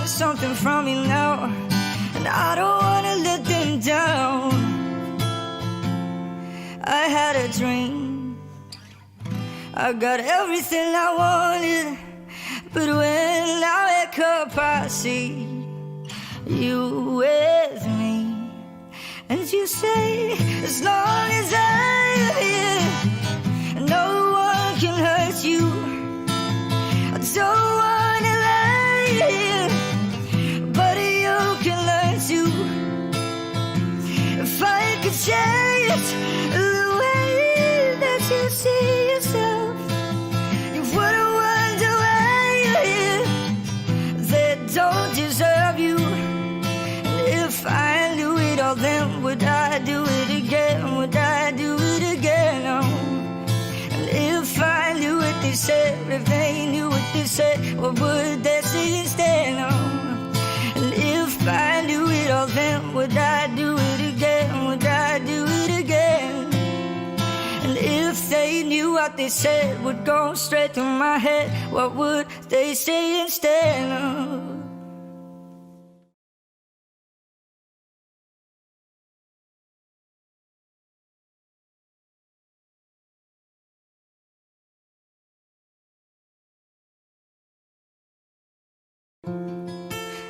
want something from me now, and I don't wanna let them down. I had a dream, I got everything I wanted, but when I wake up I see you with me. And you say, as long as I'm here, no one can hurt you. I don't wanna lie here, but you can learn to. If I could change the way that you see yourself, you wouldn't wonder why you're here. They don't deserve you. If I knew it all, then would I do it again? Would I do it again? Oh. And if I knew what they said, if they knew what they said, what would they say instead? Oh. And if I knew it all, then would I do it again? Would I do it again? And if they knew what they said would go straight through my head, what would they say instead? Oh.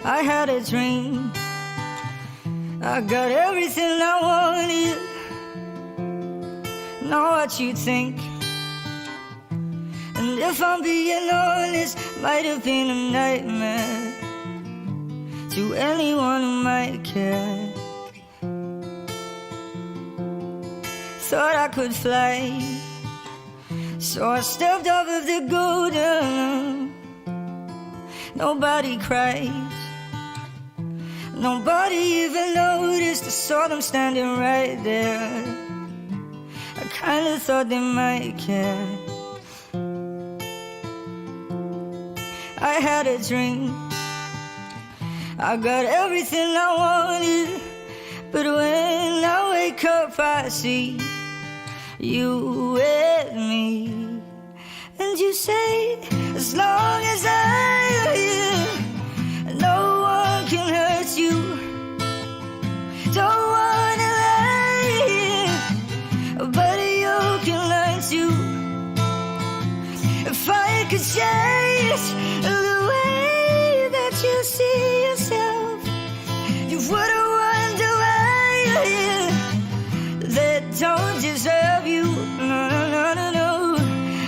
I had a dream, I got everything I wanted. Know what you think, and if I'm being honest, might have been a nightmare to anyone who might care. Thought I could fly, so I stepped off of the golden. Nobody cries, nobody even noticed. I saw them standing right there. I kinda thought they might care. I had a dream, I got everything I wanted, but when I wake up I see you with me. And you say, as long as I'm here, no one can hurt you. Don't wanna lie here, but you can learn to. If I could change the way that you see yourself, you wouldn't wonder why you're here. They don't deserve you, no, no, no, no, no.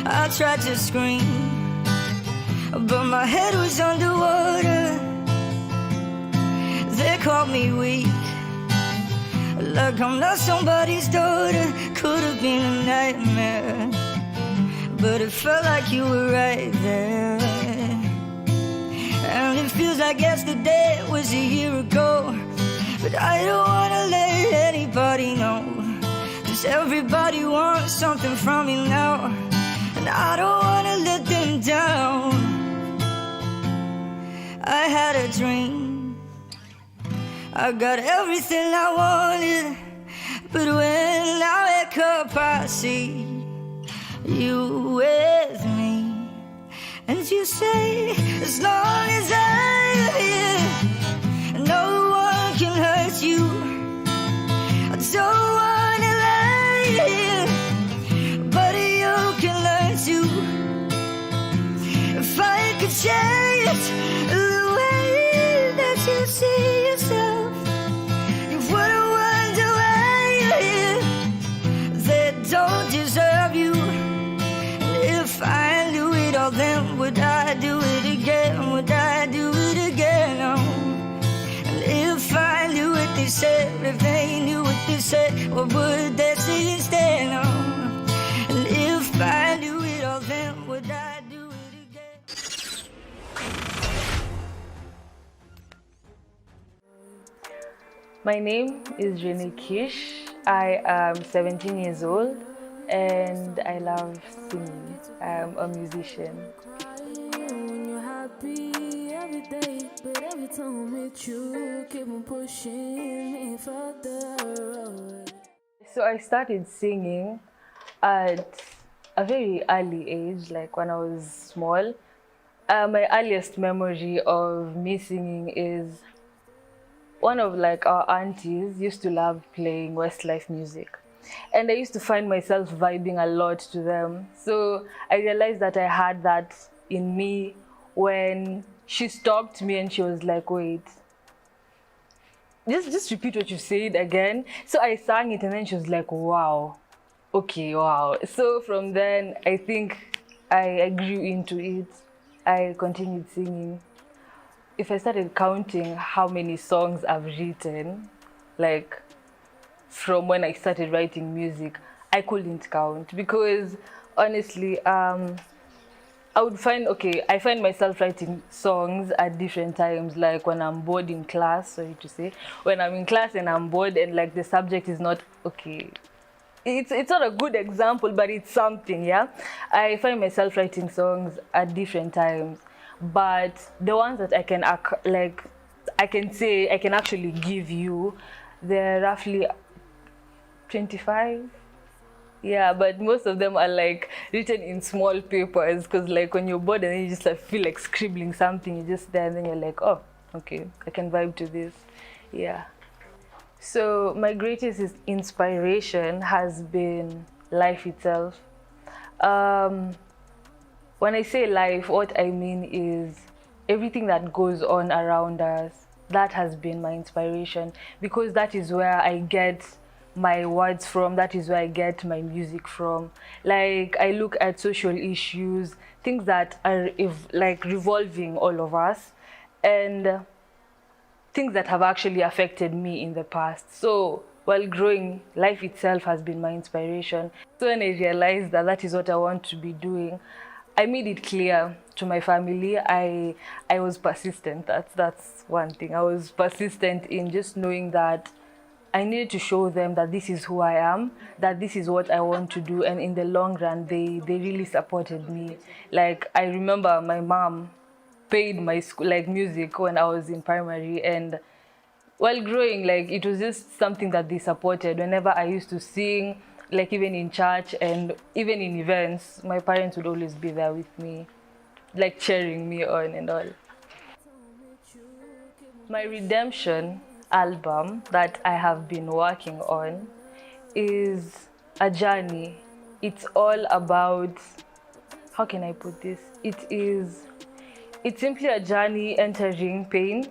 I tried to scream, but my head was underwater. They called me weak, like I'm not somebody's daughter. Could have been a nightmare, but it felt like you were right there. And it feels like yesterday was a year ago, but I don't wanna let anybody know, 'cause everybody wants something from me now, and I don't wanna let them down. I had a dream, I got everything I wanted, but when I wake up I see you with me. And you say, as long as I'm here, no one can hurt you. I don't wanna lie here, but you can learn to. If I could change the way that you see yourself, you wouldn't wonder why you're here. They don't deserve you. And if I knew it all, then would I do it again? Would I do it again? Oh. And if I knew what they said, if they knew what they said, what would they say instead? Oh. And if I knew it all, then would I do it again? My name is Renee Kish. I am 17 years old and I love singing. I'm a musician. But every time with you, keep on pushing me further away. So I started singing at a very early age, like when I was small. My earliest memory of me singing is one of like our aunties used to love playing Westlife music. And I used to find myself vibing a lot to them. So I realized that I had that in me when she stopped me and she was like, wait, just repeat what you said again. So I sang it and then she was like, wow, okay, wow. So from then I think I grew into it. I continued singing. If I started counting how many songs I've written, like from when I started writing music, I couldn't count because honestly, I find myself writing songs at different times, like when I'm bored in class, sorry to say, when I'm in class and I'm bored and like the subject is not okay. It's not a good example, but it's something, yeah. I find myself writing songs at different times, but the ones that I can say I can actually give you, they're roughly 25. Yeah, but most of them are like written in small papers because like when you're bored and then you just like, feel like scribbling something, you just there and then you're like, oh, okay, I can vibe to this. Yeah. So my greatest inspiration has been life itself. Um, when I say life, what I mean is everything that goes on around us. That has been my inspiration because that is where I get my words from. That is where I get my music from. Like I look at social issues, things that are like revolving all of us, and things that have actually affected me in the past. So while growing, life itself has been my inspiration. So when I realized that that is what I want to be doing, I made it clear to my family. I was persistent. That's one thing. I was persistent in just knowing that I needed to show them that this is who I am, that this is what I want to do, and in the long run, they really supported me. Like I remember my mom paid my school like music when I was in primary, and while growing, like it was just something that they supported. Whenever I used to sing, like even in church and even in events, my parents would always be there with me, like cheering me on and all. My redemption album that I have been working on is a journey. It's all about, how can I put this? It's simply a journey entering pain,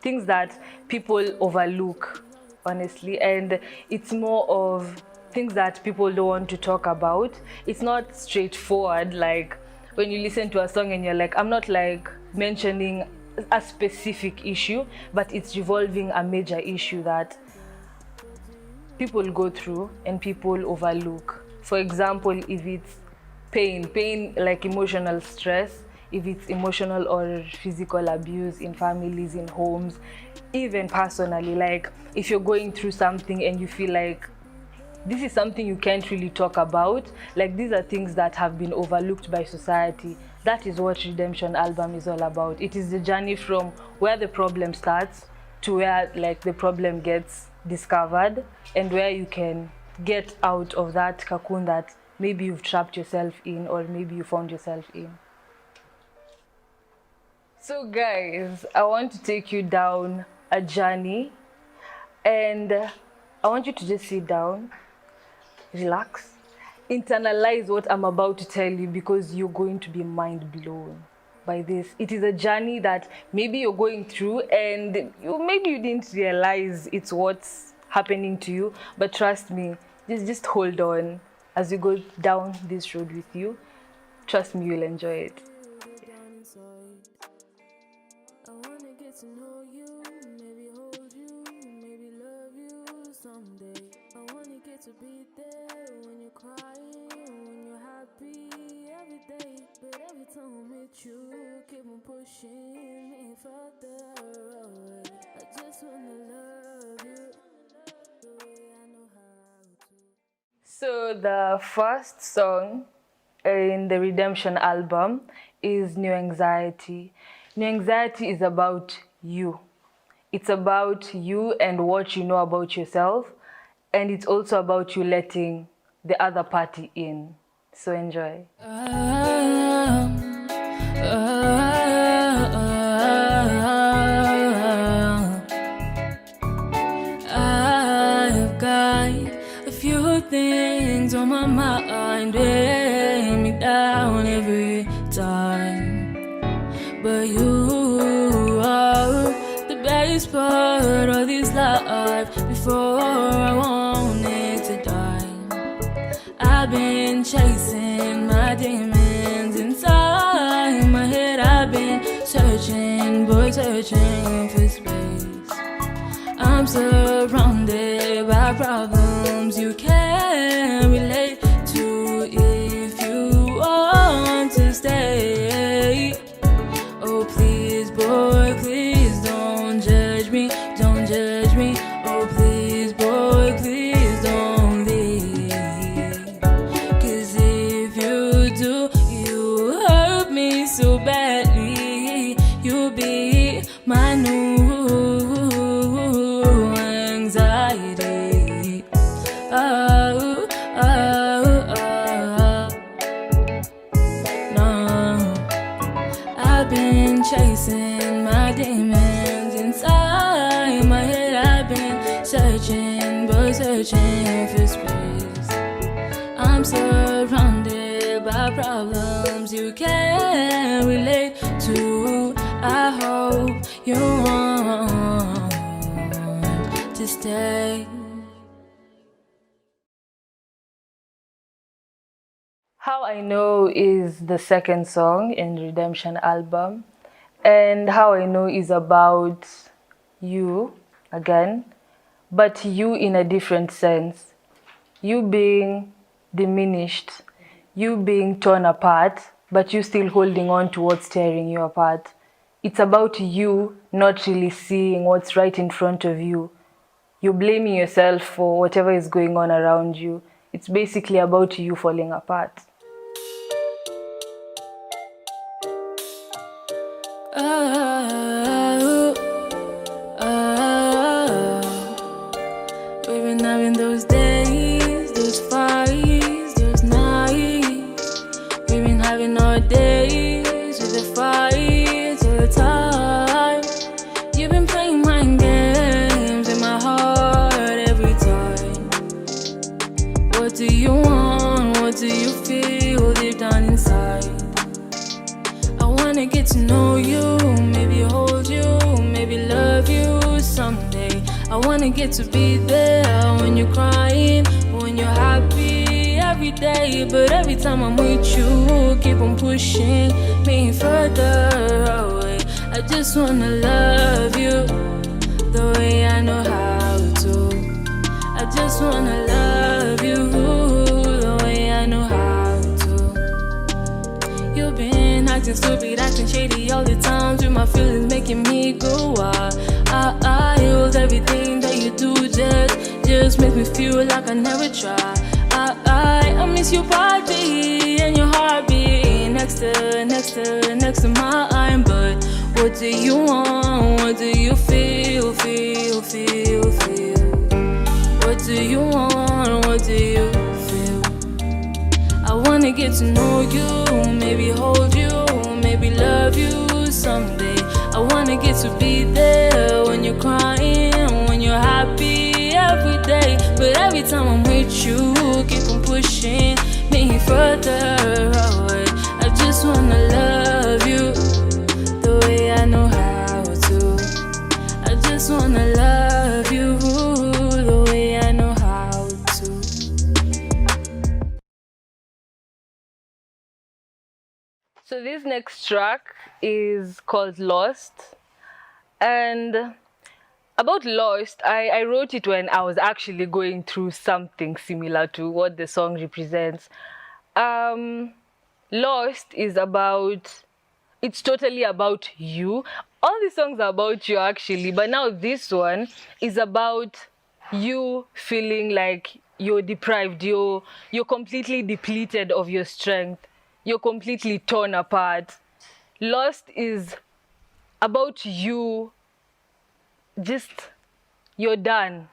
things that people overlook, honestly, and it's more of things that people don't want to talk about. It's not straightforward, like when you listen to a song and you're like, I'm not like mentioning a specific issue, but it's revolving a major issue that people go through and people overlook. For example, if it's pain like emotional stress, if it's emotional or physical abuse in families, in homes, even personally, like if you're going through something and you feel like this is something you can't really talk about, like these are things that have been overlooked by society. That is what Redemption album is all about. It is the journey from where the problem starts to where like the problem gets discovered and where you can get out of that cocoon that maybe you've trapped yourself in or maybe you found yourself in. So guys, I want to take you down a journey and I want you to just sit down, relax, internalize what I'm about to tell you because you're going to be mind blown by this. It is a journey that maybe you're going through and maybe you didn't realize it's what's happening to you, but trust me, just hold on as we go down this road with you. Trust me, you'll enjoy it. I wanna get to know you, maybe hold you, maybe love you someday. I wanna get to be there when you're crying, when you're happy every day. But every time I'm with you, keep on pushing me further away. I just wanna love you the way I know how to. So the first song in the Redemption album is New Anxiety. New Anxiety is about you. It's about you and what you know about yourself, and it's also about you letting the other party in. So enjoy. this part of this life before I wanted to die. I've been chasing my demons inside my head. I've been searching, boy, searching for space. I'm surrounded by problems you can't relate to if you want to stay. Oh please, boy, please don't judge me, don't judge me. Oh please, boy, please don't leave. 'Cause if you do, you hurt me so badly. You'll be my new anxiety. Oh, oh, oh. No, I've been chasing my demons inside my head. I've been searching, but searching for space. I'm surrounded by problems you can't relate to. I hope you want to stay. How I Know is the second song in Redemption album, and How I Know is about you again, but you in a different sense. You being diminished, you being torn apart, but you still holding on to what's tearing you apart. It's about you not really seeing what's right in front of you. You're blaming yourself for whatever is going on around you. It's basically about you falling apart. We've been having those days, those fights, those nights. We've been having our days with the fights all the time. You've been playing mind games in my heart every time. What do you want? What do you feel deep down inside? I wanna get to know you, maybe hold you, maybe love you someday. I wanna get to be there when you're crying, when you're happy every day. But every time I'm with you, keep on pushing me further away. I just wanna love you the way I know how to. I just wanna love you the way I know how to. You've been acting stupid, acting shady all the times with my feelings making me go wild. I use everything that you do just makes me feel like I never tried. I miss your body and your heartbeat next to mine. But what do you want? What do you feel? What do you want? What do you feel? I wanna get to know you, maybe hold you, maybe love you someday. I wanna get to be there when you're crying, when you're happy every day. But every time I'm with you, keep on pushing me further away. I just wanna love you the way I know how to. I just wanna love you the way I know how to. So this next track is called Lost. And about Lost, I wrote it when I was actually going through something similar to what the song represents. Lost is about, it's totally about you. All the songs are about you actually, but now this one is about you feeling like you're deprived, you're completely depleted of your strength, you're completely torn apart. Lost is about you, just, you're done.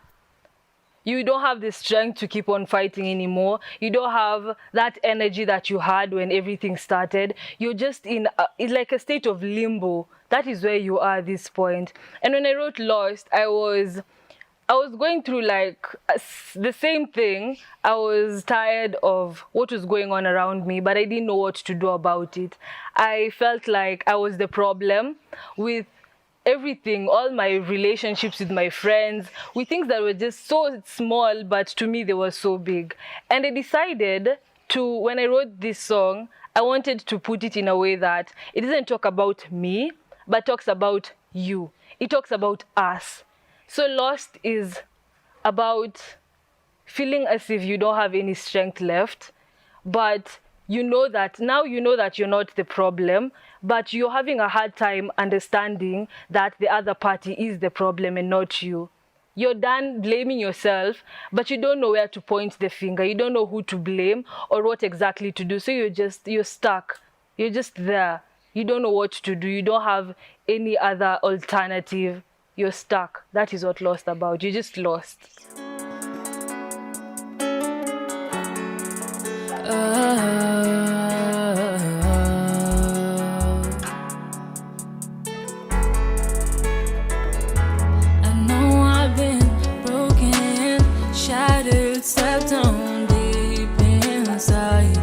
You don't have the strength to keep on fighting anymore. You don't have that energy that you had when everything started. You're just in like a state of limbo. That is where you are at this point. And when I wrote Lost, I was going through like the same thing. I was tired of what was going on around me, but I didn't know what to do about it. I felt like I was the problem with everything, all my relationships with my friends, with things that were just so small, but to me they were so big. And I decided to, when I wrote this song, I wanted to put it in a way that it doesn't talk about me, but talks about you. It talks about us. So Lost is about feeling as if you don't have any strength left, but you know that you're not the problem, but you're having a hard time understanding that the other party is the problem and not you. You're done blaming yourself, but you don't know where to point the finger. You don't know who to blame or what exactly to do. So you're stuck. You're just there. You don't know what to do. You don't have any other alternative. You're stuck. That is what Lost about. You're just lost. Stepped on deep inside.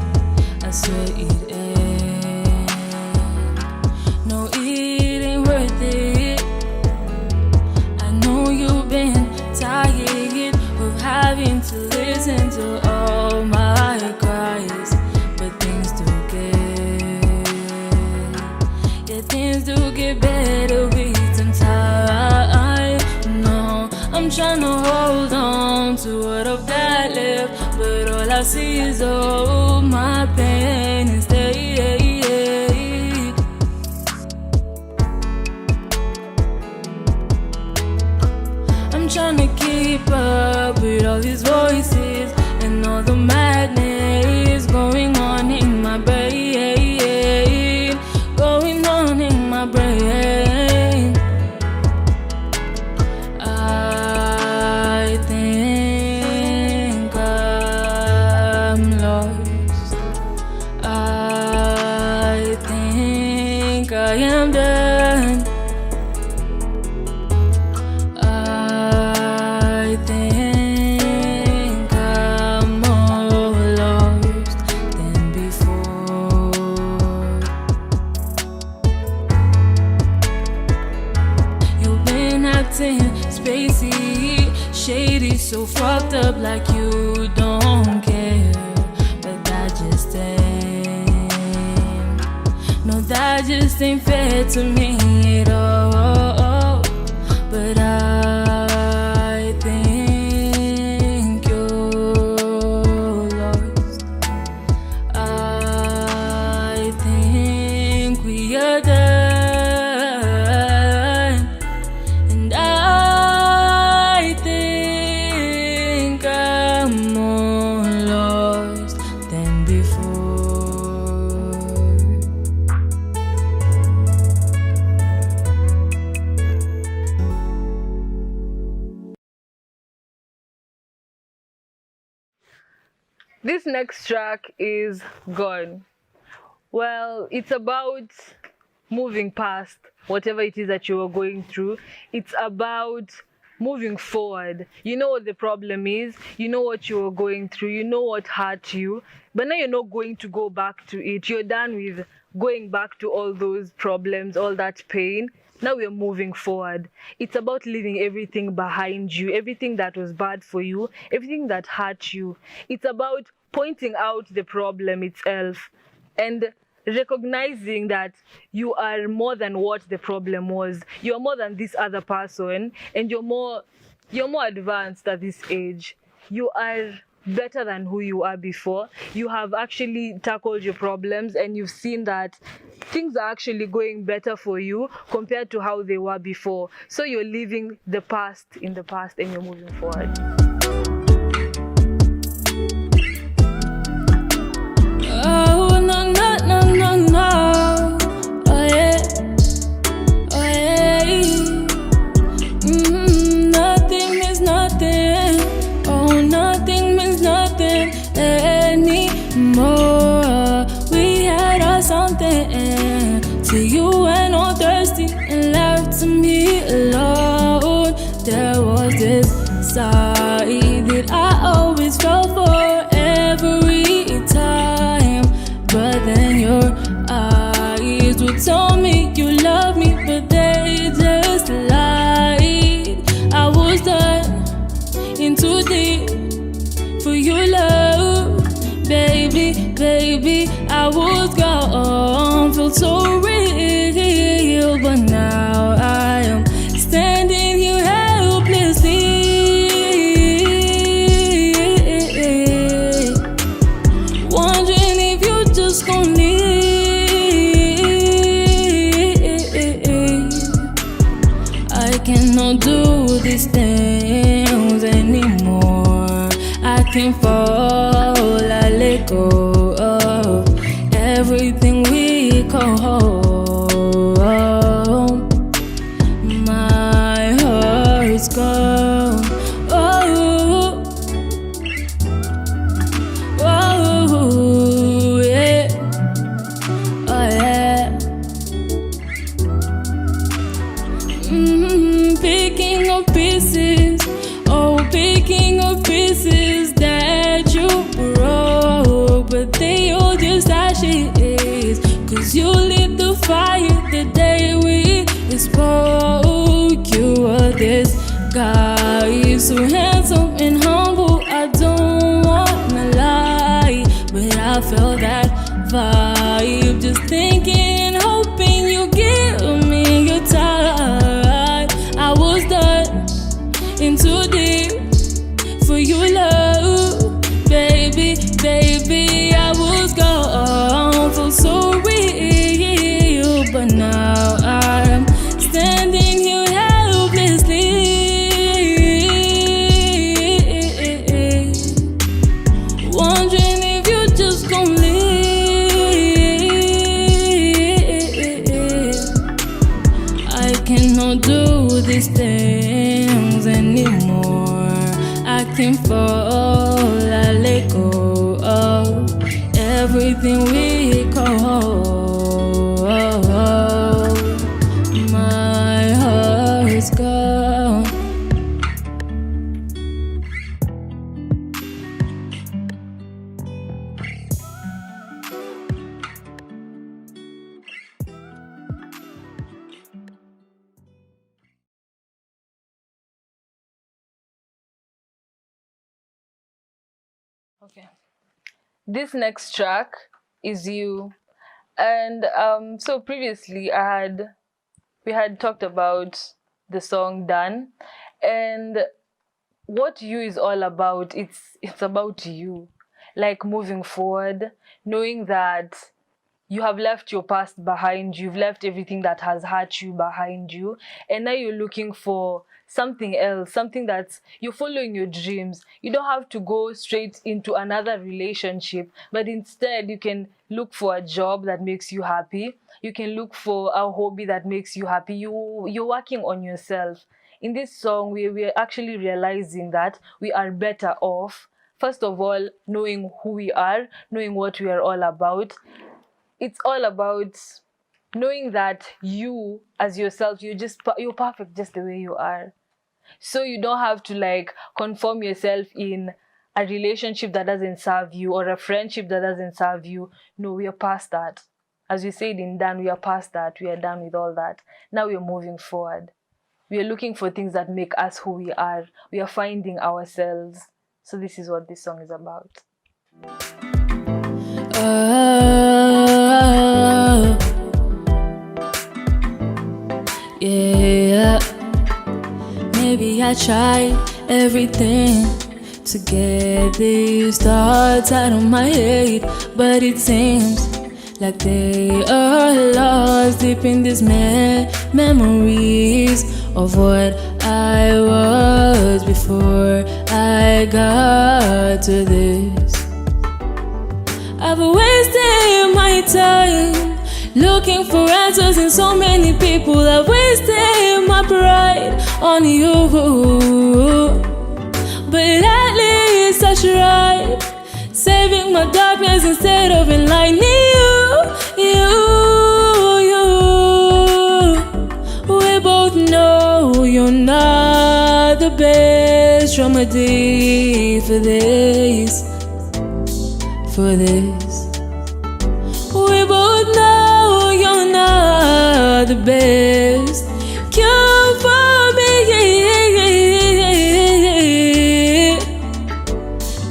I swear it ain't. No, it ain't worth it. I know you've been tired of having to listen to all my cries, but things do get better with some time. No, I'm trying to hold on to what I've got left, but all I see is all my pain instead. I'm trying to keep up with all these voices and all the madness going on in my brain, going on in my brain. I think I'm lost. I think I am done. I think I'm more lost than before. You've been acting spacey, shady, so fucked up like you don't care. But that just ain't, no, that just ain't fair to me at all. But I think you're lost. I think we are done. And I think I'm more lost than before. This next track is Gone. Well, it's about moving past whatever it is that you were going through. It's about moving forward. You know what the problem is, you know what you were going through, you know what hurt you, but now you're not going to go back to it. You're done with going back to all those problems, all that pain. Now we're moving forward. It's about leaving everything behind you, everything that was bad for you, everything that hurt you. It's about pointing out the problem itself and recognizing that you are more than what the problem was. You're more than this other person, and you're more advanced at this age. You are better than who you are before. You have actually tackled your problems, and you've seen that things are actually going better for you compared to how they were before. So you're leaving the past in the past and you're moving forward. Oh, no, no, no, no, no. Oh, yeah. Oh, yeah. Nothing means nothing. Oh, nothing means nothing anymore. We had our something. To you and all thirsty and left to me alone. There was this side that I always fell for every time. But then your eyes would tell me you love me, but they just felt so real, but now I am standing here helplessly, wondering if you just gon' leave. I cannot do these things anymore. I can fall, I let go of everything we call home. My heart's gone. Oh, oh, yeah, oh yeah. Picking up pieces, oh, picking up pieces that you broke, but they all just ashes. 'Cause you lit the fire the day we spoke. You were this guy, so handsome and humble. I don't wanna lie, but I felt that vibe. Just thinking and hoping you give me your time. I was done in too deep for your love, baby, baby. I was gone for so real, but now I'm standing here helplessly, wondering if you just gon' leave. I cannot do these things anymore. I can fall, I let go of everything we call. My heart's gone. Okay. This next track is You. And so previously we had talked about the song Done. And what You is all about, it's about you. Like moving forward, knowing that you have left your past behind you, you've left everything that has hurt you behind you, and now you're looking for something else, something that's, you're following your dreams. You don't have to go straight into another relationship, but instead you can look for a job that makes you happy. You can look for a hobby that makes you happy. You're working on yourself. In this song, we're actually realizing that we are better off, first of all, knowing who we are, knowing what we are all about. It's all about knowing that you as yourself, you're perfect just the way you are. So you don't have to like conform yourself in a relationship that doesn't serve you or a friendship that doesn't serve you. No, we are past that. As we said in Dan, we are past that. We are done with all that. Now we are moving forward. We are looking for things that make us who we are. We are finding ourselves. So this is what this song is about. Yeah, maybe I tried everything to get these thoughts out of my head, but it seems like they are lost deep in these memories of what I was before I got to this. I've wasted my time looking for answers in so many people. I've wasted my pride on you, but at least I tried saving my darkness instead of enlightening you. We both know you're not the best remedy for this. We both know you're not the best cure for me.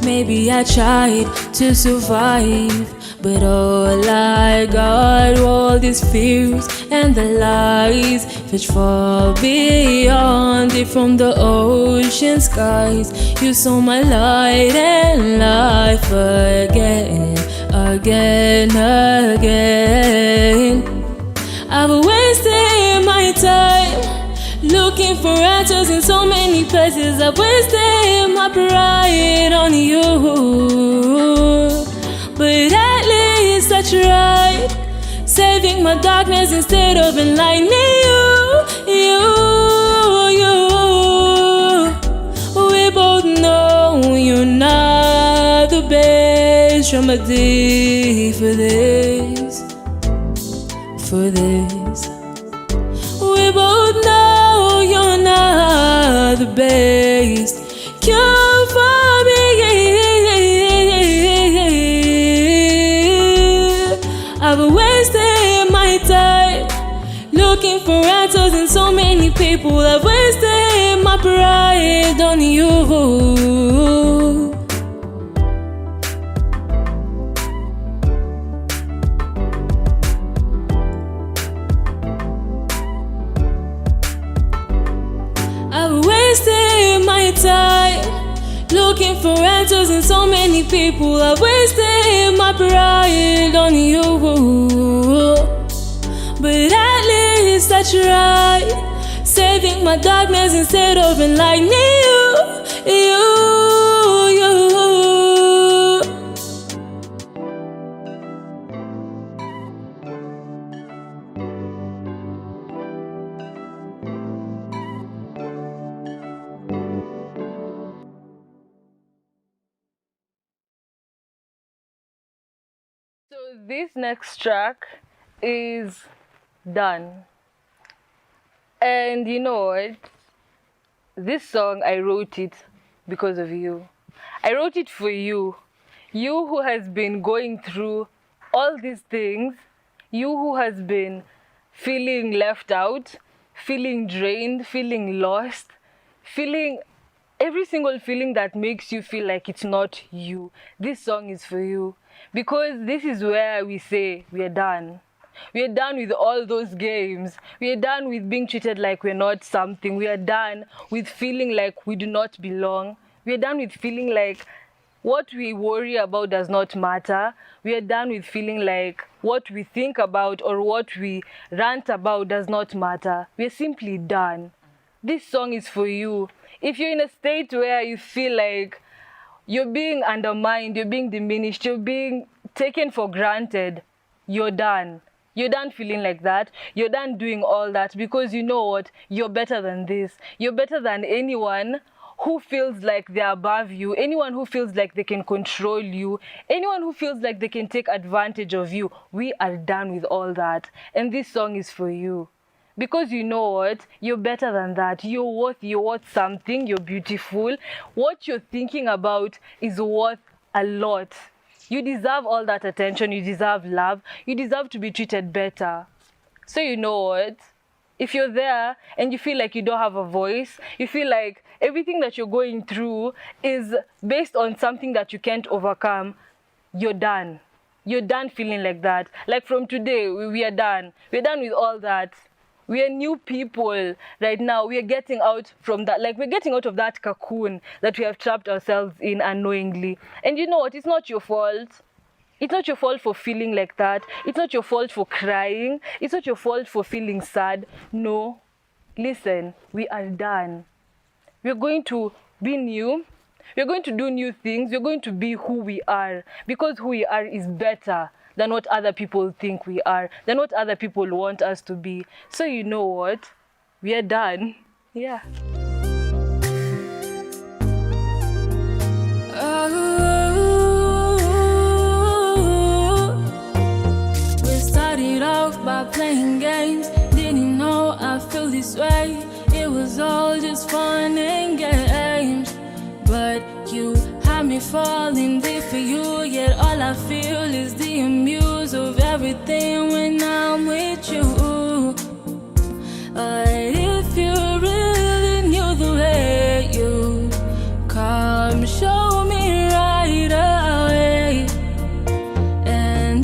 Maybe I tried to survive, But all I got were all these fears and the lies which far beyond it from the ocean skies. You saw my light and life again, again, again. I've wasted my time looking for answers in so many places. I've wasted my pride on you, but at least I tried, saving my darkness instead of enlightening you. We both know you're not the best remedy for this. We both know you're not the best cure for me. I've wasted my time looking for answers in so many people. I've wasted my pride on you. I've wasted my time looking for answers in so many people. I've wasted my pride on you, but at least I tried, saving my darkness instead of enlightening you. So this next track is done. And you know what? This song, I wrote it because of you. I wrote it for you. You who has been going through all these things. You who has been feeling left out, feeling drained, feeling lost, feeling every single feeling that makes you feel like it's not you. This song is for you. Because this is where we say we are done. We are done with all those games. We are done with being treated like we're not something. We are done with feeling like we do not belong. We are done with feeling like what we worry about does not matter. We are done with feeling like what we think about or what we rant about does not matter. We are simply done. This song is for you. If you're in a state where you feel like you're being undermined, you're being diminished, you're being taken for granted, you're done. You're done feeling like that. You're done doing all that because you know what? You're better than this. You're better than anyone who feels like they're above you, anyone who feels like they can control you, anyone who feels like they can take advantage of you. We are done with all that. And this song is for you. Because you know what? You're better than that. You're worth something. You're beautiful. What you're thinking about is worth a lot. You deserve all that attention. You deserve love. You deserve to be treated better. So you know what? If you're there and you feel like you don't have a voice, you feel like everything that you're going through is based on something that you can't overcome, you're done. You're done feeling like that. Like from today, we are done. We're done with all that. We are new people right now. We are getting out from that. Like we're getting out of that cocoon that we have trapped ourselves in unknowingly. And you know what? It's not your fault. It's not your fault for feeling like that. It's not your fault for crying. It's not your fault for feeling sad. No. Listen, we are done. We're going to be new. We're going to do new things. We're going to be who we are. Because who we are is better than what other people think we are, than what other people want us to be. So you know what? We are done. Yeah. We started off by playing games. Didn't know I feel this way. It was all just fun and games. But you had me falling deep for you. Yet all I feel is the amuse of everything when I'm with you. But if you really knew the way you come, show me right away. And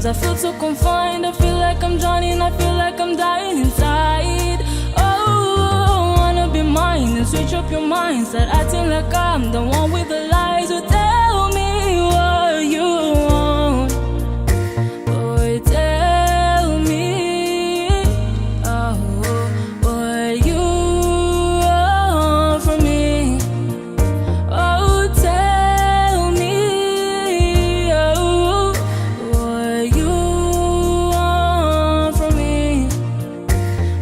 I feel so confined. I feel like I'm drowning. I feel like I'm dying inside. Oh, I wanna be mine and switch up your mind. Start acting like I'm the one with the lies. So tell me what you want. Oh, tell me, oh, what you want from me. Oh, tell me, oh, what you want from me.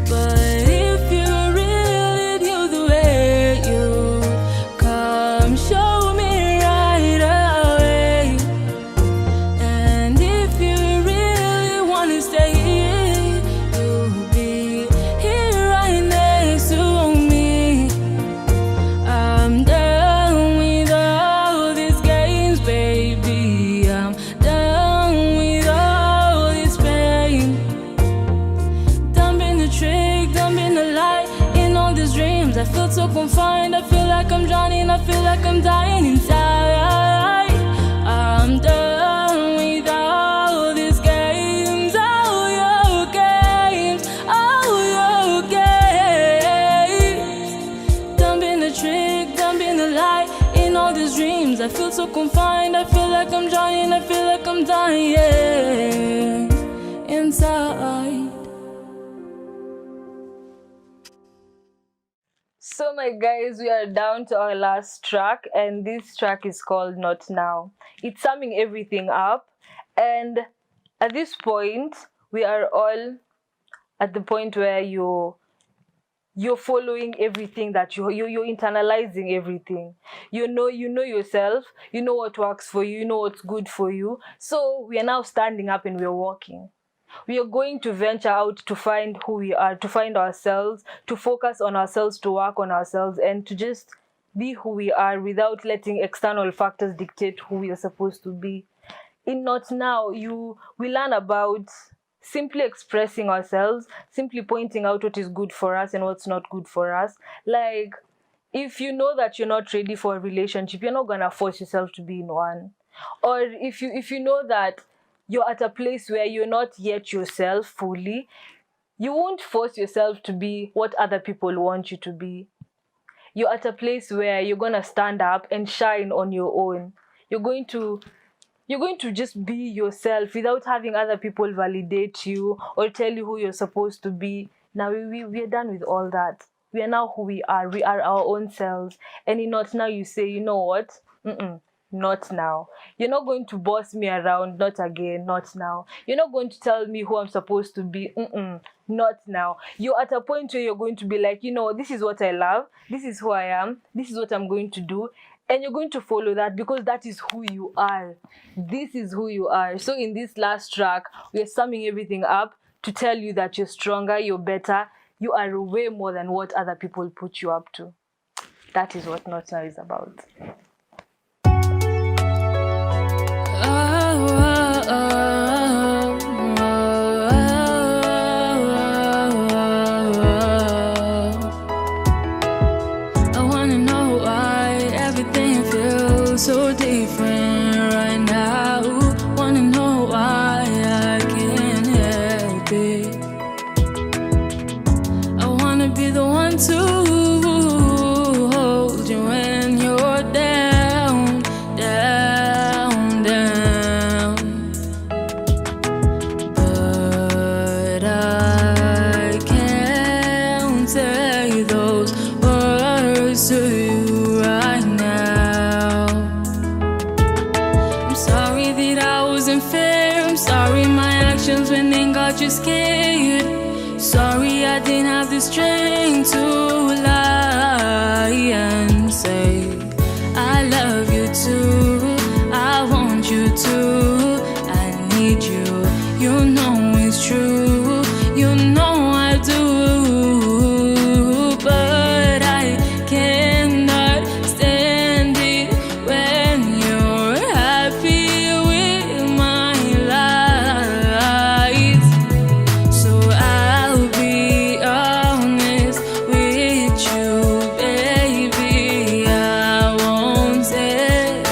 But if you really knew the way you come, show me right away. And if you really wanna stay here, you'll be here right next to me. I'm done with all these games, baby. I'm done with all this pain. Done being the trick, done being the lie. In all these dreams, I feel so confined. I feel like I'm drowning. I feel like I'm dying inside. I'm done with all these games, all your games, all your games. Done being the trick, done being the lie. In all these dreams, I feel so confined. I feel like I'm drowning. I feel like I'm dying inside. So my guys, we are down to our last track, and this track is called Not Now. It's summing everything up, and at this point, we are all at the point where you're following everything that you're internalizing everything. You know yourself, you know what works for you, you know what's good for you. So we are now standing up and we're walking. We are going to venture out to find who we are, to find ourselves, to focus on ourselves, to work on ourselves, and to just be who we are without letting external factors dictate who we are supposed to be. In Not Now, we learn about simply expressing ourselves, simply pointing out what is good for us and what's not good for us. Like, if you know that you're not ready for a relationship, you're not gonna force yourself to be in one. Or if you know that you're at a place where you're not yet yourself fully, you won't force yourself to be what other people want you to be. You're at a place where you're gonna stand up and shine on your own. You're going to just be yourself without having other people validate you or tell you who you're supposed to be. Now we are done with all that. We are now who we are. We are our own selves. And in Not Now, you say, you know what? Not now. You're not going to boss me around. Not again. Not now. You're not going to tell me who I'm supposed to be. Not now. You're at a point where you're going to be like, this is what I love. This is who I am. This is what I'm going to do. And you're going to follow that because that is who you are. This is who you are. So in this last track, we're summing everything up to tell you that you're stronger, you're better, you are way more than what other people put you up to. That is what Not Now is about. So different right now. Wanna know why I can't help it. I wanna be the one to hold you when you're down, down, down. But I can't say those words to you right now. I'm sorry my actions when they got you scared. Sorry I didn't have the strength to lie and say I love you too, I want you to, I need you. You know it's true, you know I do. But I cannot stand it when you're happy with my lies. So I'll be honest with you, baby. I won't say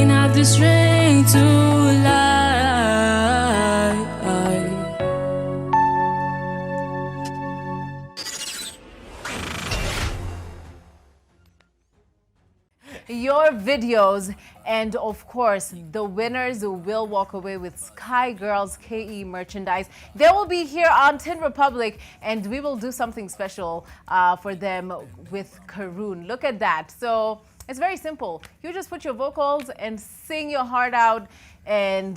didn't have the strength to lie. Your videos, and of course the winners will walk away with Sky Girls KE merchandise. They will be here on Tin Republic, and we will do something special for them with Karoon. Look at that. So it's very simple. You just put your vocals and sing your heart out, and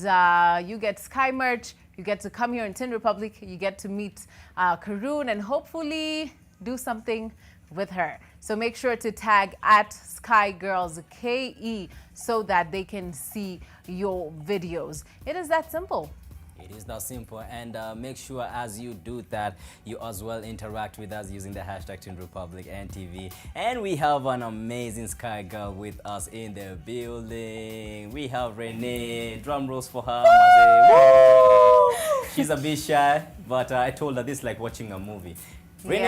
you get Sky merch. You get to come here in Tin Republic. You get to meet Karoon and hopefully do something with her. So make sure to tag at Sky Girls KE so that they can see your videos. It is that simple. It is that simple, and make sure as you do that, you as well interact with us using the hashtag Tin Republic NTV. And we have an amazing Sky Girl with us in the building. We have Renee. Drum rolls for her. Woo! She's a bit shy, but I told her this is like watching a movie. Renee,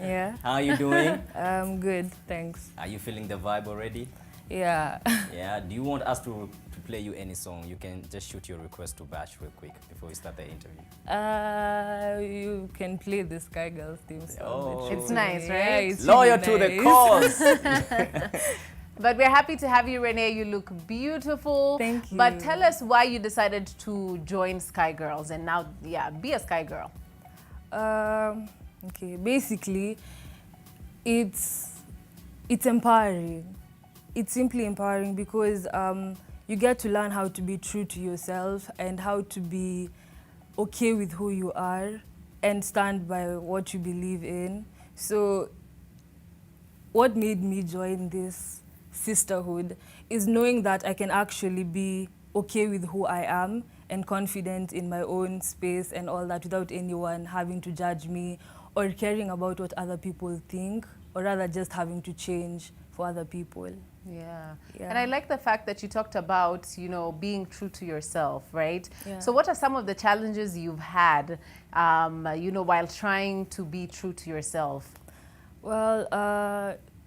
Yeah. how are you doing? I'm good, thanks. Are you feeling the vibe already? Yeah. Yeah. Do you want us to play you any song? You can just shoot your request to Batch real quick before we start the interview. You can play the Sky Girls theme song. Oh. It's nice, Yeah, right? it's Loyal really to the nice. cause. But we're happy to have you, Renee. You look beautiful. Thank you. But tell us why you decided to join Sky Girls and now, be a Sky Girl. Okay, basically, it's empowering. It's simply empowering because you get to learn how to be true to yourself and how to be okay with who you are and stand by what you believe in. So what made me join this sisterhood is knowing that I can actually be okay with who I am and confident in my own space and all that without anyone having to judge me or caring about what other people think, or rather just having to change for other people. Yeah. Yeah. And I like the fact that you talked about, being true to yourself, right? Yeah. So what are some of the challenges you've had, while trying to be true to yourself? Well,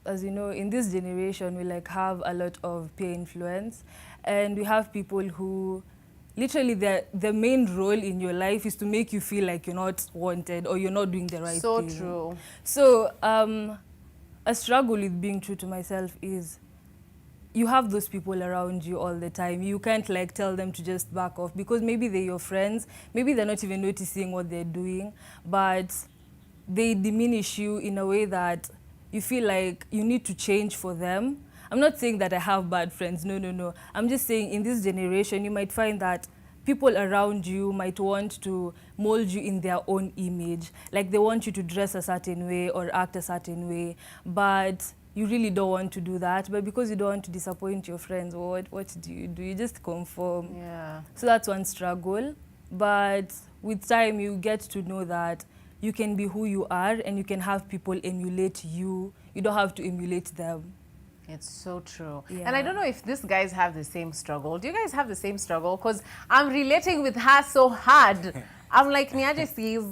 as you know, in this generation, we have a lot of peer influence, and we have people who literally the main role in your life is to make you feel like you're not wanted or you're not doing the right So thing. true. So a struggle with being true to myself is you have those people around you all the time. You can't tell them to just back off because maybe they're your friends, maybe they're not even noticing what they're doing, but they diminish you in a way that you feel like you need to change for them. I'm not saying that I have bad friends, no. I'm just saying in this generation, you might find that people around you might want to mold you in their own image. Like they want you to dress a certain way or act a certain way, but you really don't want to do that. But because you don't want to disappoint your friends, what do? You just conform. Yeah. So that's one struggle. But with time, you get to know that you can be who you are and you can have people emulate you. You don't have to emulate them. It's so true. Yeah. And I don't know if these guys have the same struggle. Do you guys have the same struggle? Because I'm relating with her so hard. I'm like, Niaje sees.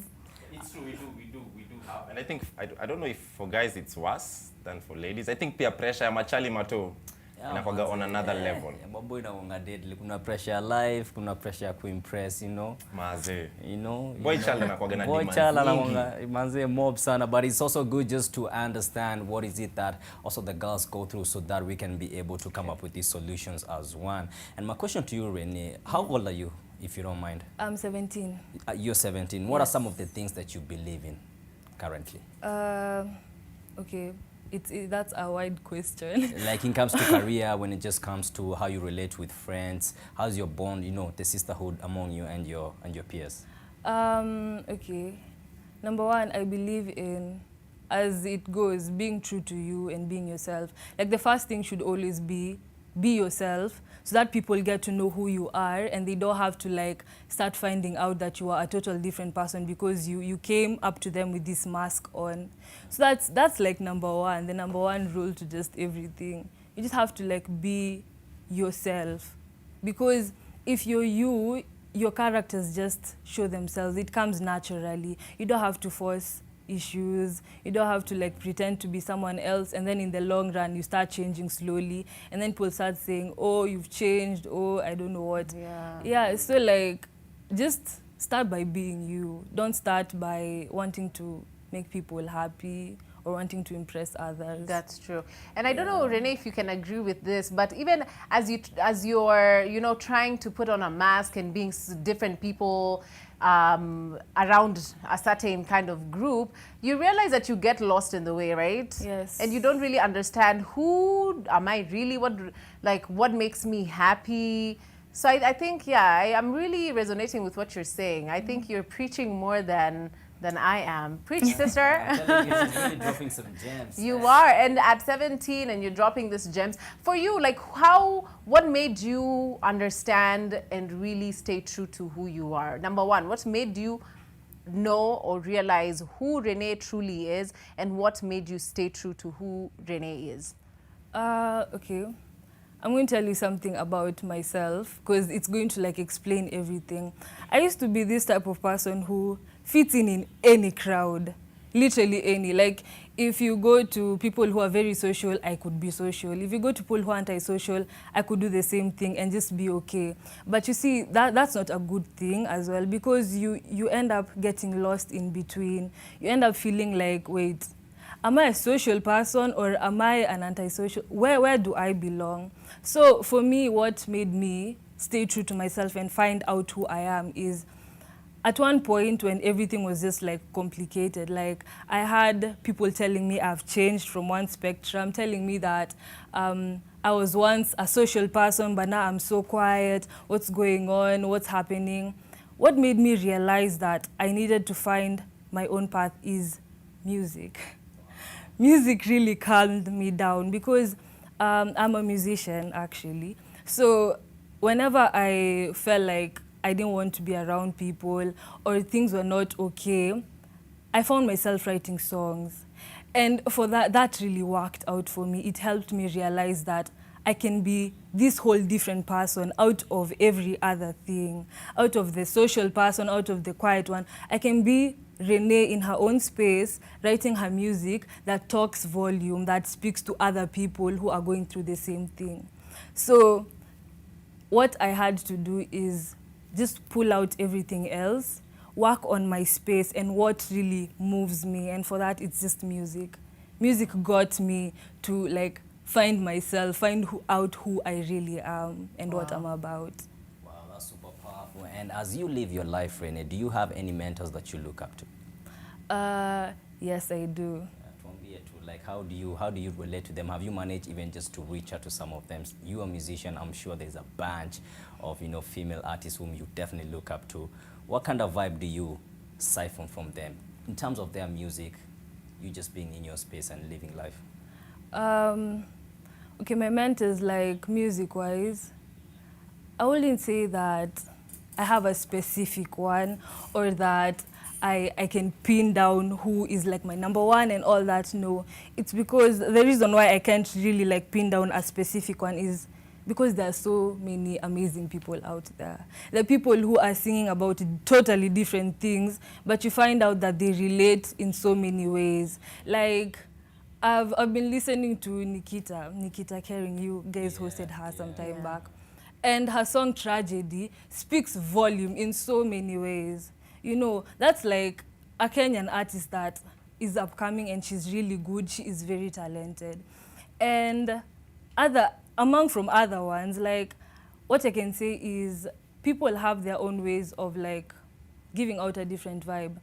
It's true, we do have. And I think, I don't know if for guys it's worse than for ladies. I think peer pressure, machali mato, inakuwaga on another level. Mambo inakuanga deadly. Kuna pressure ya life, kuna pressure ya kuimpress, Maze. Boy child anakuwaga na Boy demands child nyingi. anakuanga manze mob sana, but it's also good just to understand what is it that also the girls go through so that we can be able to come up with these solutions as one. And my question to you, Renee, how old are you, if you don't mind? I'm 17. You're 17. What are some of the things that you believe in currently? Okay, that's a wide question. Like in comes to career, when it just comes to how you relate with friends, how's your bond, the sisterhood among you and your peers? Okay, number one, I believe in, as it goes, being true to you and being yourself. Like the first thing should always be yourself, so that people get to know who you are and they don't have to start finding out that you are a total different person because you came up to them with this mask on. So that's number one, the number one rule to just everything. You just have to be yourself, because if you're you, your characters just show themselves. It comes naturally. You don't have to force issues. You don't have to like pretend to be someone else, and then in the long run you start changing slowly, and then people start saying, oh, you've changed, oh, I don't know what. Yeah, so like just start by being you. Don't start by wanting to make people happy or wanting to impress others. That's true. And I don't know, Renee, if you can agree with this, but even as you're, you know, trying to put on a mask and being different people around a certain kind of group, you realize that you get lost in the way, right? Yes. And you don't really understand, who am I really? What makes me happy? So I think, yeah, I'm really resonating with what you're saying. I think you're preaching more than I am. Preach, sister. I'm telling you, she's really dropping some gems. You are, and at 17, and you're dropping these gems. For you, like, what made you understand and really stay true to who you are? Number one, what made you know or realize who Renee truly is, and what made you stay true to who Renee is? Okay. I'm going to tell you something about myself, because it's going to like explain everything. I used to be this type of person who fits in any crowd, literally any. Like if you go to people who are very social, I could be social. If you go to people who are anti-social, I could do the same thing and just be okay. But you see, that's not a good thing as well, because you end up getting lost in between. You end up feeling like, wait, am I a social person or am I an antisocial? Where do I belong? So for me, what made me stay true to myself and find out who I am is, at one point when everything was just like complicated, like I had people telling me I've changed from one spectrum, telling me that I was once a social person, but now I'm so quiet. What's going on? What's happening? What made me realize that I needed to find my own path is music. Music really calmed me down, because I'm a musician, actually. So whenever I felt like I didn't want to be around people or things were not okay, I found myself writing songs. And for that really worked out for me. It helped me realize that I can be this whole different person out of every other thing, out of the social person, out of the quiet one. I can be Renee in her own space, writing her music that talks volume, that speaks to other people who are going through the same thing. So what I had to do is just pull out everything else, work on my space and what really moves me. And for that, it's just music. Music got me to like find myself, find out who I really am and what I'm about. Wow, that's super powerful. And as you live your life, Renee, do you have any mentors that you look up to? Yes, I do. From here to like, how do you relate to them? Have you managed even just to reach out to some of them? You are a musician. I'm sure there's a bunch of female artists whom you definitely look up to. What kind of vibe do you siphon from them in terms of their music? You just being in your space and living life. Okay, my mentors, like music-wise, I wouldn't say that I have a specific one or that I can pin down who is like my number one and all that. No, it's because the reason why I can't really like pin down a specific one is because there are so many amazing people out there. The people who are singing about totally different things, but you find out that they relate in so many ways. Like, I've been listening to Nikita Caring. You guys hosted her some time back. And her song Tragedy speaks volume in so many ways. That's like a Kenyan artist that is upcoming and she's really good. She is very talented. And among other ones, like what I can say is people have their own ways of like giving out a different vibe.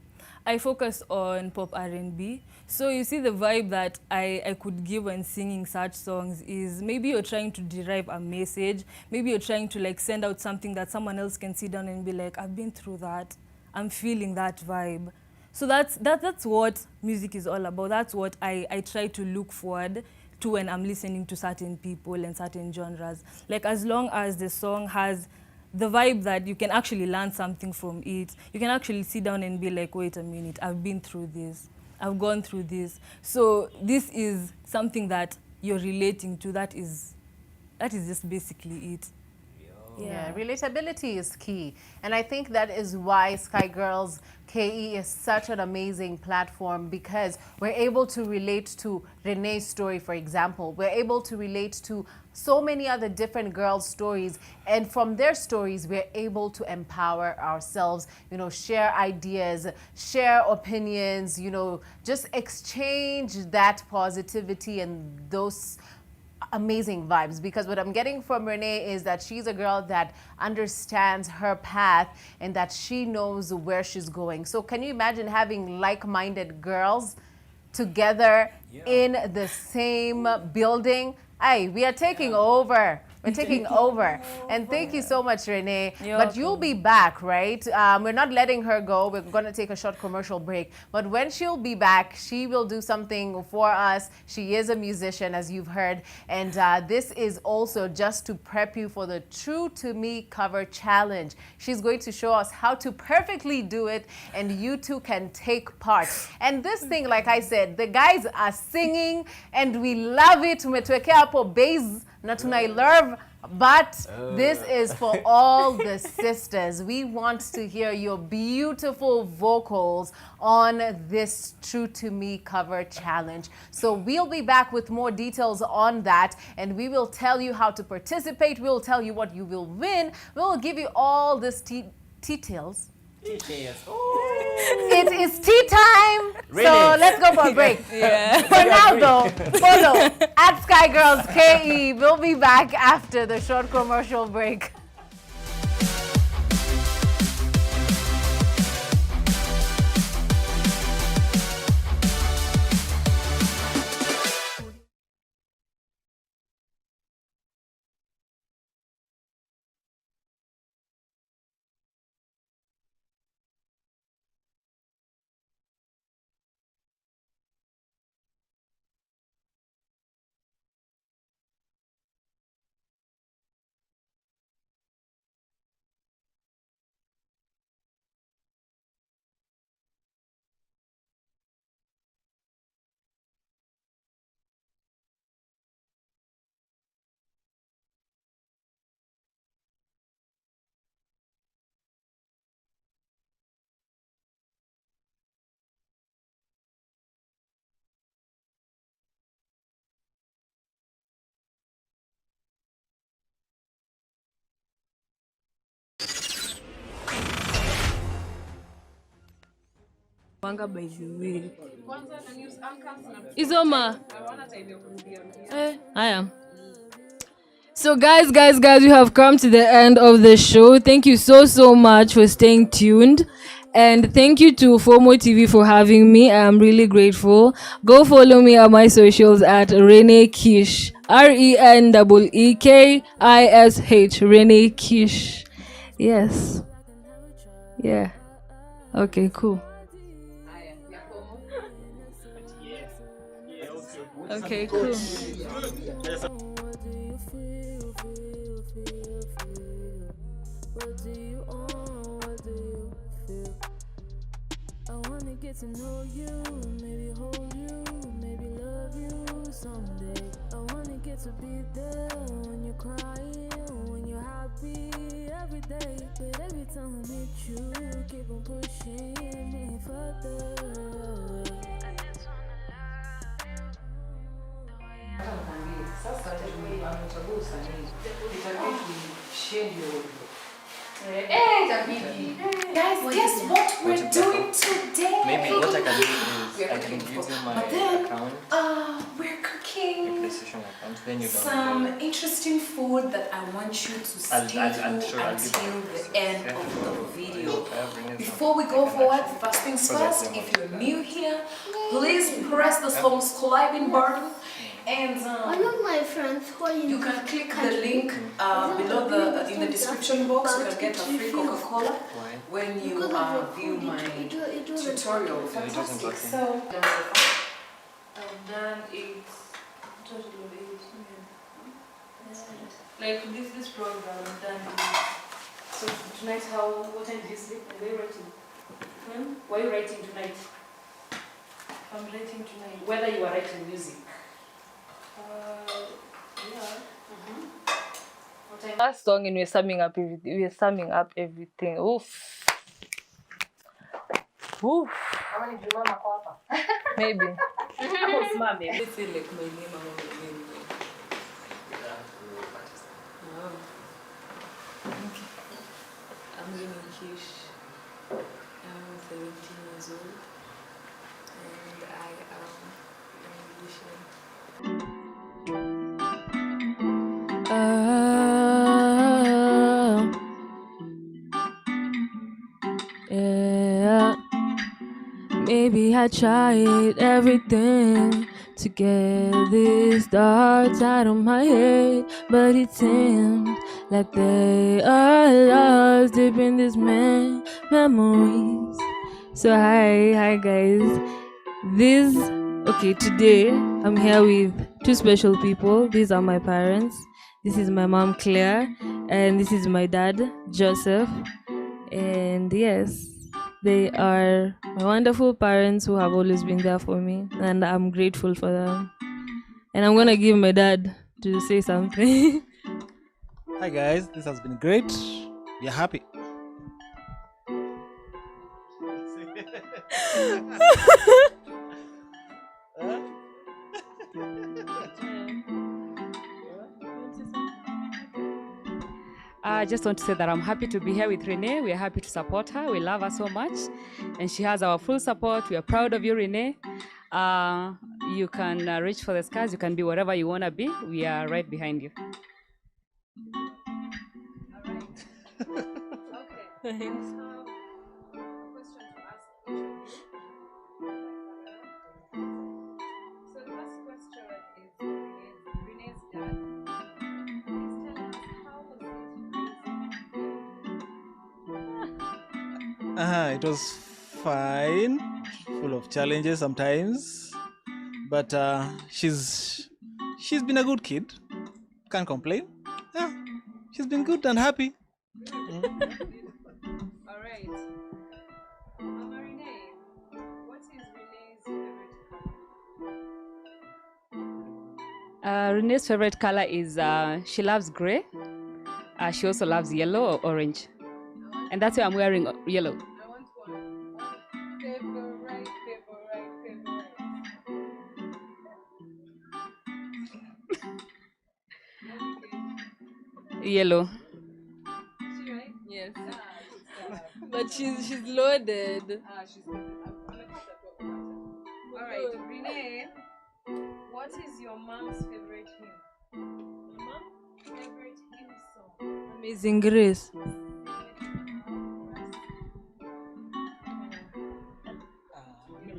I focus on pop R&B. So you see the vibe that I could give when singing such songs is maybe you're trying to derive a message. Maybe you're trying to like send out something that someone else can sit down and be like, I've been through that. I'm feeling that vibe. So that's what music is all about. That's what I try to look forward to when I'm listening to certain people and certain genres. Like as long as the song has the vibe that you can actually learn something from it, you can actually sit down and be like, wait a minute, I've been through this. I've gone through this. So this is something that you're relating to. That is just basically it. Yeah, relatability is key. And I think that is why Sky Girls KE is such an amazing platform, because we're able to relate to Renee's story, for example. We're able to relate to so many other different girls' stories. And from their stories, we're able to empower ourselves, share ideas, share opinions, just exchange that positivity and those amazing vibes. Because what I'm getting from Renee is that she's a girl that understands her path and that she knows where she's going. So can you imagine having like-minded girls together in the same building? Hey, we are taking over. We're taking over. And thank you so much, Renee. But you'll be back, right? We're not letting her go. We're going to take a short commercial break. But when she'll be back, she will do something for us. She is a musician, as you've heard. And this is also just to prep you for the True to Me cover challenge. She's going to show us how to perfectly do it, and you too can take part. And this thing, like I said, the guys are singing, and we love it. Tumetuwekea hapo bass na tunailerve, but this is for all the sisters. We want to hear your beautiful vocals on this True to Me cover challenge. So we'll be back with more details on that, and we will tell you how to participate. We'll tell you what you will win. We'll give you all these details. It is tea time, so let's go for a break. For now, though, follow at Sky Girls KE. We'll be back after the short commercial break. Wanga by the way. Izoma. I am. So guys, we have come to the end of the show. Thank you so much for staying tuned. And thank you to FOMO TV for having me. I'm really grateful. Go follow me on my socials at Renee Kish. RENEEKISH. Renee Kish. Yes. Yeah. Okay, cool. Okay, cool. I wanna get to know you, maybe hold you, maybe love you someday. I wanna get to be there when you're crying, when you're happy every day. But every time I meet you, keep on pushing me further. Guys, guess what we're doing today? Maybe what I can do is I can give you my account. We're cooking PlayStation account. Then you some interesting food that I want you to stay through until the end of the video. Before we go forward, first things first, if you're new here, please press the subscribing button. And one of my friends who you can click the link below in the description box. You can get a free Coca-Cola when you view my tutorial. Fantastic. So I've done it total of 8. Like this program, I've done it. So tonight, what time did you sleep? Are you writing? What are you writing tonight? I'm writing tonight. Whether you are writing music. Yeah. Last song and we're summing up everything. Oof. Oof. Maybe. Let's say like my name or my name. Wow. Okay. I'm Renee Kish. I'm 17 years old. And I am a musician. Yeah. Maybe I tried everything to get these thoughts out of my head, but it seems like they are lost deep in these memories. So hi guys. Today I'm here with two special people. These are my parents. This is my mom Claire, and this is my dad Joseph. And yes, they are my wonderful parents who have always been there for me, and I'm grateful for them. And I'm gonna give my dad to say something. Hi guys, this has been great. We are happy. I just want to say that I'm happy to be here with Renee. We are happy to support her. We love her so much. And she has our full support. We are proud of you, Renee. You can reach for the skies. You can be whatever you want to be. We are right behind you. Okay. It was fine, full of challenges sometimes, but she's been a good kid. Can't complain. Yeah, she's been good and happy. All right. Mama Renee, what is Renee's favorite color? Renee's favorite color is she loves gray. She also loves yellow or orange. And that's why I'm wearing yellow. I want one. Favorite. Yellow. Is she right? Yes. But she's loaded. She's good. I'm gonna cut that off. All right, Renee, what is your mom's favorite hymn? My mom's favorite hymn song. Amazing Grace.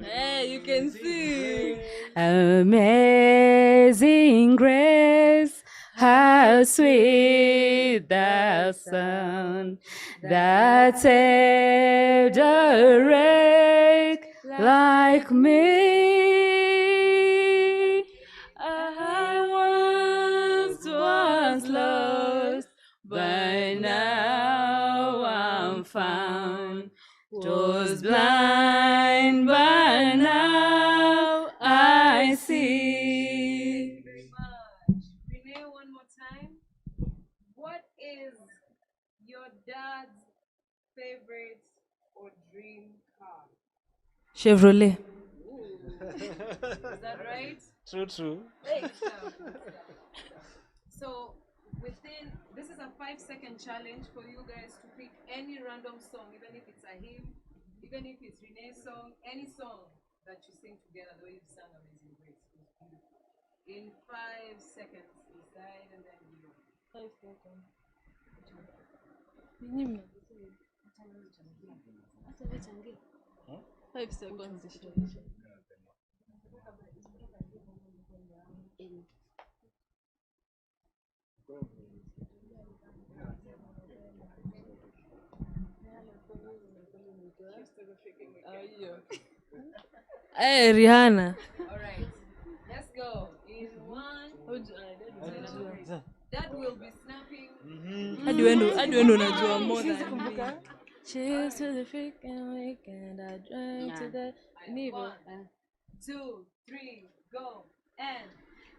Hey, you can see. Amazing grace, how sweet the sound that saved a wreck like me. I once was lost, but now I'm found. Was blind, but now I see. Very much. Renee, one more time. What is your dad's favorite or dream car? Chevrolet. Is that right? True. So, this is a 5-second challenge for you guys to pick any random song, even if it's a hymn, even if it's Renee's song, any song that you sing together, the way you've sung Amazing Grace. In 5 seconds, decide and then you. 5 seconds. 5 seconds. Hey, Rihanna. Alright, let's go. In 1, that will be snapping. Hadi wendo unajua more than me. Cheers to the freaking weekend. I drank to the And 1, 2, 3, go. And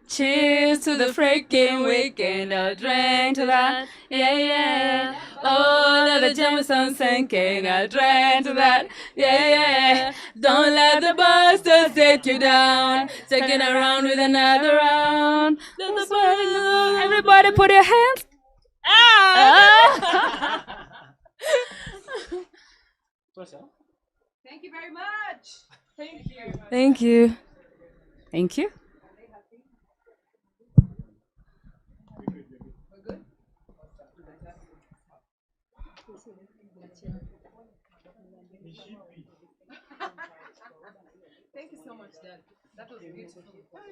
Cheers to the freaking weekend. I'll drink to that. Yeah, yeah. Oh, the Jameson sinking. I'll drink to that. Yeah, yeah. Don't let the bastards take you down. Taking around with another round. Let the party go. Everybody put your hands out. Thank you very much. Thank you. Thank you. Thank you. Thank you so much, Dad. That was beautiful.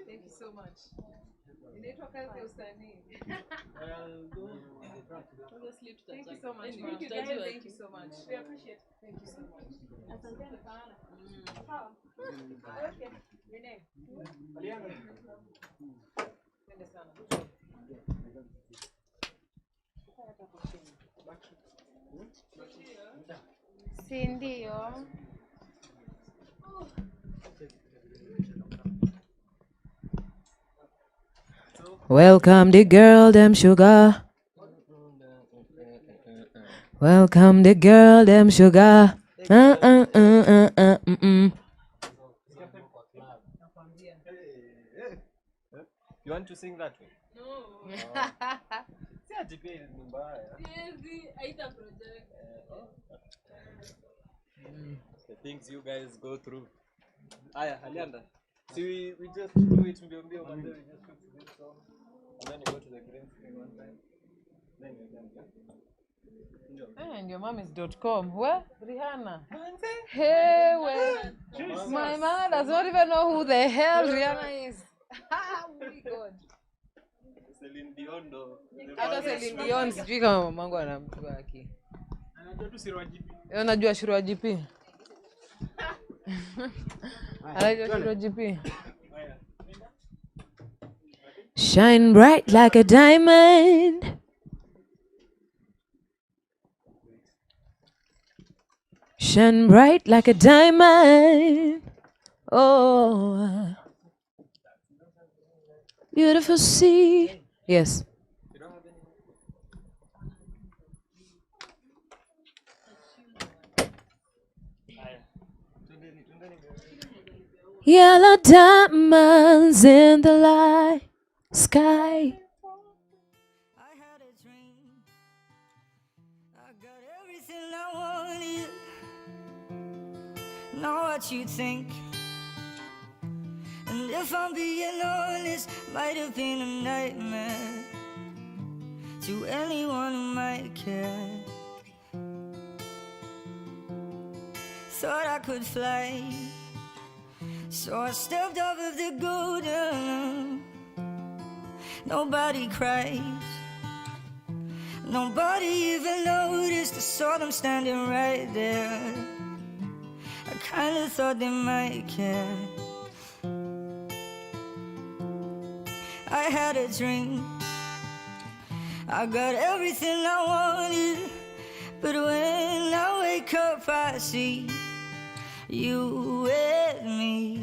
Thank you so much. Inaitwa kazi ya usanii. Thank you so much, Mom. Thank you so much. We appreciate it. Thank you so much. Okay. Renee. Twende sana. Si ndio? Welcome the girl, them sugar. Welcome the girl, them sugar. You want to sing that way? No. The things you guys go through. Aya, Alianda. See, we just do it mbio mbio, but then we just fix this song. And then you go to the green screen one time. Then you can go. And your mom is .com. Where? Rihanna. Hey, where? My mom does not even know who the hell Rihanna is. Oh my God. Celine Dion do. Hata Celine Dion sijui kama mamangu anamjua aki. Anajua tu Shirwa GP. Unajua Shirwa GP? Anajua Shirwa GP. Shine bright like a diamond. Shine bright like a diamond. Oh, beautiful sea. Yes. Yellow diamonds in the light sky. I had a dream. I got everything I wanted. Know what you think. And if I'm being honest, might have been a nightmare to anyone who might care. Thought I could fly, so I stepped off of the golden. Nobody cries, nobody even noticed. I saw them standing right there. I kinda thought they might care. I had a dream, I got everything I wanted. But when I wake up I see you with me.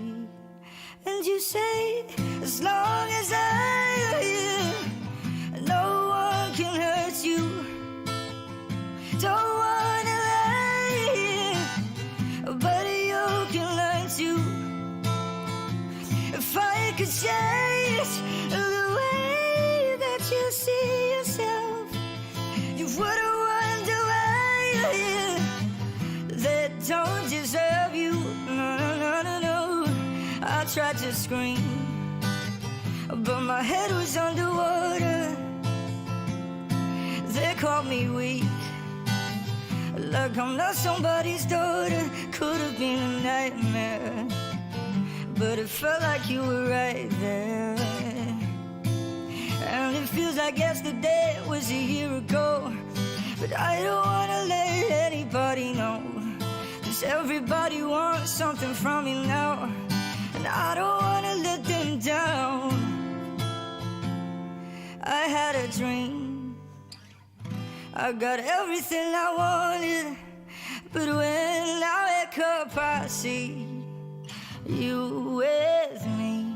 And you say, as long as I'm here, no one can hurt you. Don't wanna lie here, but you can learn to. If I could change the way that you see yourself, you wouldn't wonder why you're here. They don't deserve you. No, no, no, no, no. I tried to scream, but my head was underwater. They called me weak, like I'm not somebody's daughter. Could have been a nightmare, but it felt like you were right there. And it feels like yesterday was a year ago. But I don't wanna let anybody know, 'cause everybody wants something from me now, and I don't wanna let them down. I had a dream, I got everything I wanted. But when I wake up I see you with me.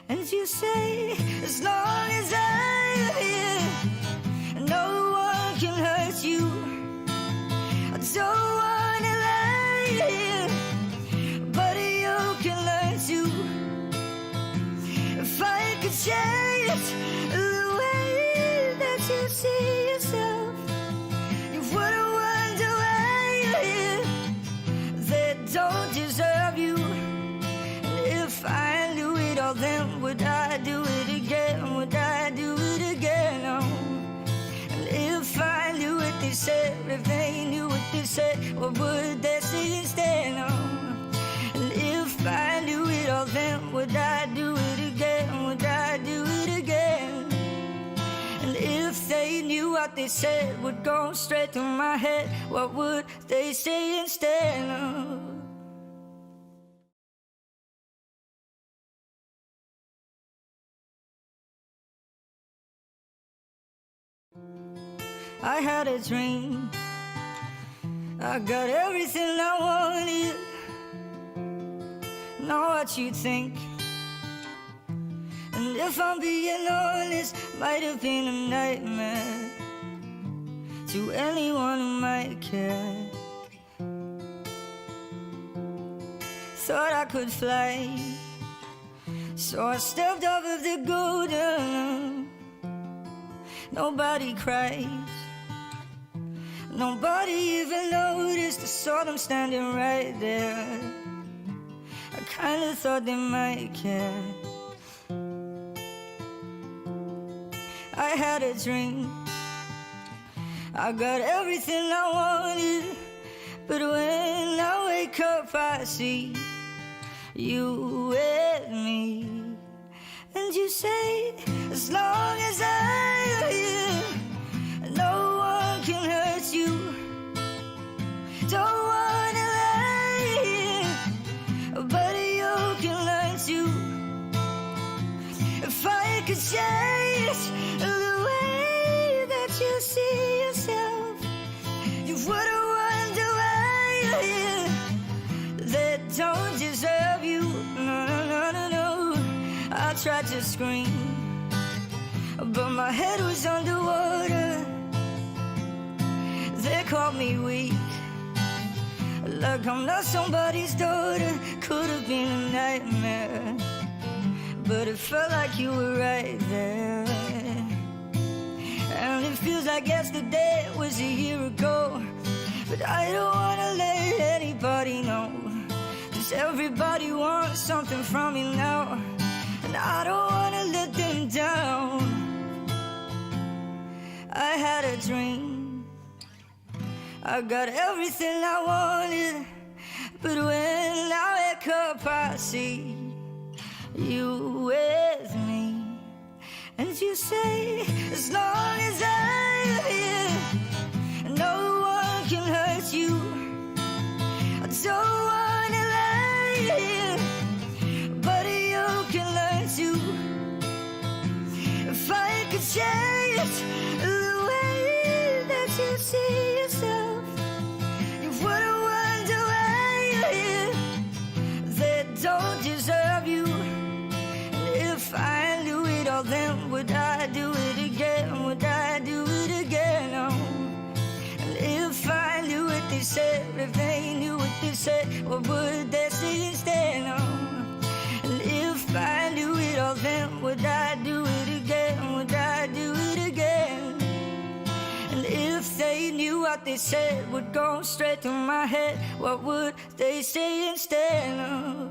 And you say, as long as I'm here, no one can hurt you. I don't wanna lie here, but you can learn to. If I could change the way that you see yourself, you wouldn't wonder why you're here. They don't deserve you. If I knew it all, then would I do it again? Would I do it again? Oh. And if I knew what they said, if they knew what they said, what would they say instead? Oh. And if I knew it all, then would I do it again? Would I do it again? And if they knew what they said would go straight through my head, what would they say instead? Oh. I had a dream, I got everything I wanted. Know what you think, and if I'm being honest, might have been a nightmare to anyone who might care. Thought I could fly, so I stepped off of the golden. Nobody cries, nobody even noticed. I saw them standing right there. I kinda thought they might care. I had a dream, I got everything I wanted, but when I wake up I see you with me. And you say, as long as I'm here, no one can hurt you. Don't wanna lie here, but you can learn to. If I could change the way that you see yourself, you wouldn't wonder why you're here. They don't deserve you. No, no, no, no. I tried to scream, but my head was underwater. They called me weak, like I'm not somebody's daughter. Could have been a nightmare, but it felt like you were right there. And it feels like yesterday was a year ago, but I don't wanna let anybody know, 'cause everybody wants something from me now, and I don't wanna let them down. I had a dream, I got everything I wanted, but when I wake up I see you with me. And you say, as long as I'm here, no one can hurt you. I don't wanna lie here, but you can learn to. If I could change the way that you see yourself, you wouldn't wonder why you're here. They don't deserve you. And if I knew it all, then would I do it again? Would I do it again? Oh. And if I knew what they said, if they knew what they said, what would they say instead? Oh. And if I knew it all, then would I do it again? Would I do it again? And if they knew what they said would go straight through my head, what would they say instead? Oh.